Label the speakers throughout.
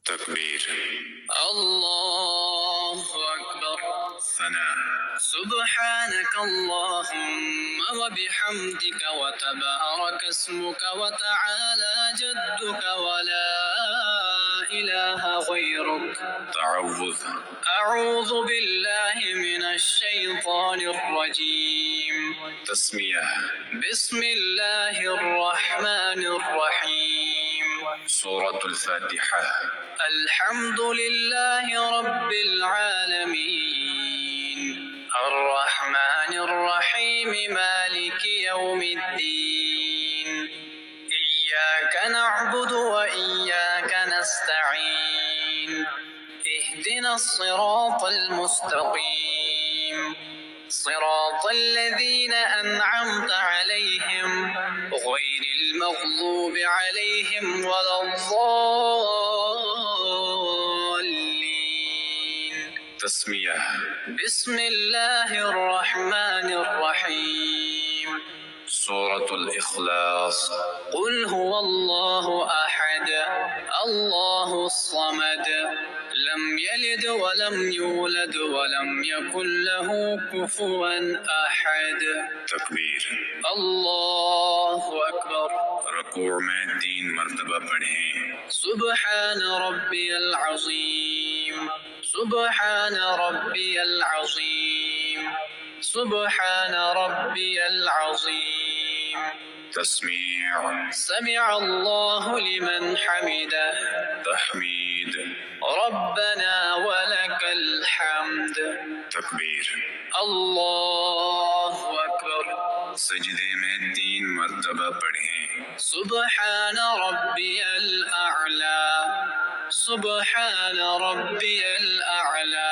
Speaker 1: तकबीर,
Speaker 2: अल्लाहु अकबर,
Speaker 1: सना,
Speaker 2: सुब्हानक अल्लाहुम्मा व बिहम्दिक व तबारक अस्मुक व तआला जद्दुक व ला इलाहा गैरुक।
Speaker 1: तअव्वुज़,
Speaker 2: अऊज़ु बिल्लाहि मिनश शैतानिर रजीम।
Speaker 1: तस्मिया,
Speaker 2: बिस्मिल्लाहिर रहमानिर रहीम।
Speaker 1: सूरतुल फातिहा,
Speaker 2: अल्हम्दुलिल्लाहि रब्बिल आलमीन, अर्रहमानिर रहीम, मालिकि यौमिद्दीन। इय्याक नअबुदु व इय्याक नस्तईन। इहदिनस सिरातल मुस्तकीम, सिरातल लज़ीना अनअमता अलैहिम गैरिल मग़ज़ूबि अलैहिम वलद्दाल्लीन।
Speaker 1: तस्मिया,
Speaker 2: बिस्मिल्लाहिर रहमानिर रहीम।
Speaker 1: सूरतुल इखलास,
Speaker 2: कुल हुवल्लाहु अहद, अल्लाहुस समद, लम यलिद व लम यूलद व लम यकुल लहू कुफुवन अहद।
Speaker 1: तकबीर,
Speaker 2: अल्लाहु अकबर।
Speaker 1: रुकूअ में 3 मरतबा पढ़ें।
Speaker 2: सुब्हान रब्बियल अज़ीम, सुब्हान रब्बियल अज़ीम, सुब्हान रब्बियल अज़ीम।
Speaker 1: तस्मीअ,
Speaker 2: समिअ अल्लाहु लिमन हमिदह,
Speaker 1: तहमीद,
Speaker 2: रब्बना व लकल हम्द।
Speaker 1: तकबीर,
Speaker 2: अल्लाहु अकबर।
Speaker 1: सजदे में 3 मरतबा पढ़ें।
Speaker 2: सुब्हान रब्बियल अअला, सुब्हान रब्बियल अअला,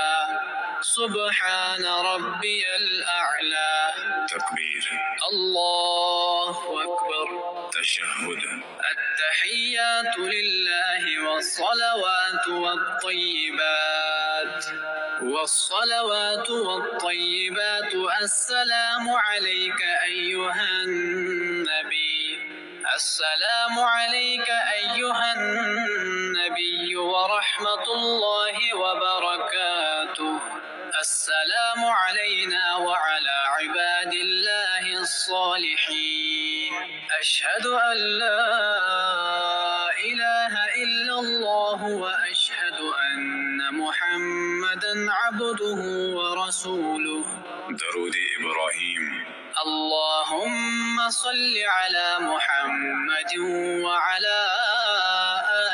Speaker 2: सुब्हान रब्बियल अअला।
Speaker 1: तकबीर,
Speaker 2: अल्लाहु अकबर।
Speaker 1: तशहुद,
Speaker 2: अत्तहियातु लिल्लाहि वस्सलवातु वत्तय्यिबात, वस्सलवातु वत्तय्यिबातु। अस्सलामु अलैका अय्युहन नबी, अस्सलामु अलैका अय्युहन नबी व रहमतुल्लाहि व बरकातुहु। अस्सलामु अलैना व अला इबादिल्लाहिस सालिहीन। अशहदु अन ला इलाहा इल्लल्लाह व अशहदु अन्न मुहम्मदन अब्दुहु व रसूलुहु।
Speaker 1: दरूद इब्राहीम,
Speaker 2: अल्लाहुम्मा सल्लि अला मुहम्मद व अला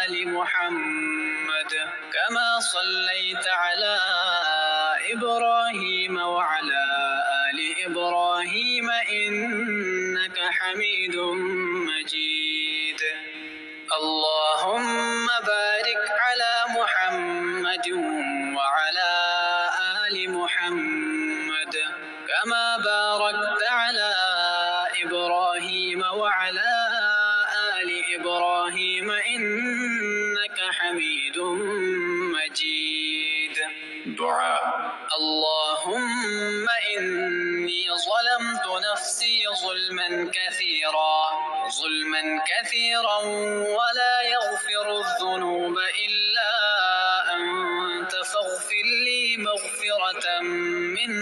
Speaker 2: आलि मुहम्मद, कमा सल्लैत अला इब्राहीम व अला आलि इब्राहीम इन्नक हमीदुम मजीद। अल्लाहुम्मा बारिक अला मुहम्मद व अला आलि मुहम्मद, कमा बारकत अला इब्राहीम व अला आलि इब्राहीम इन्नक हमीदुम मजीद।
Speaker 1: दुआ,
Speaker 2: अल्लाहुम्मा इन्नी ज़लमतु नफ्सी ज़ुल्मन कसीरा व ला यग़फ़िरु ज़ुनूब इल्ला अंत फ़ग़फ़िर ली मग़फ़िरतम मिन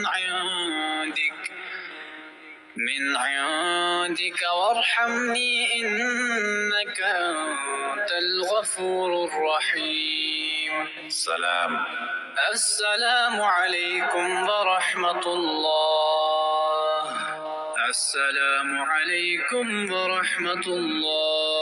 Speaker 2: इंदिक वरहमनी इन्नक अंतल गफ़ूरुर रहीम।
Speaker 1: सलाम,
Speaker 2: अस्सलामु अलैकुम व रहमतुल्लाह, अस्सलामु अलैकुम व रहमतुल्लाह।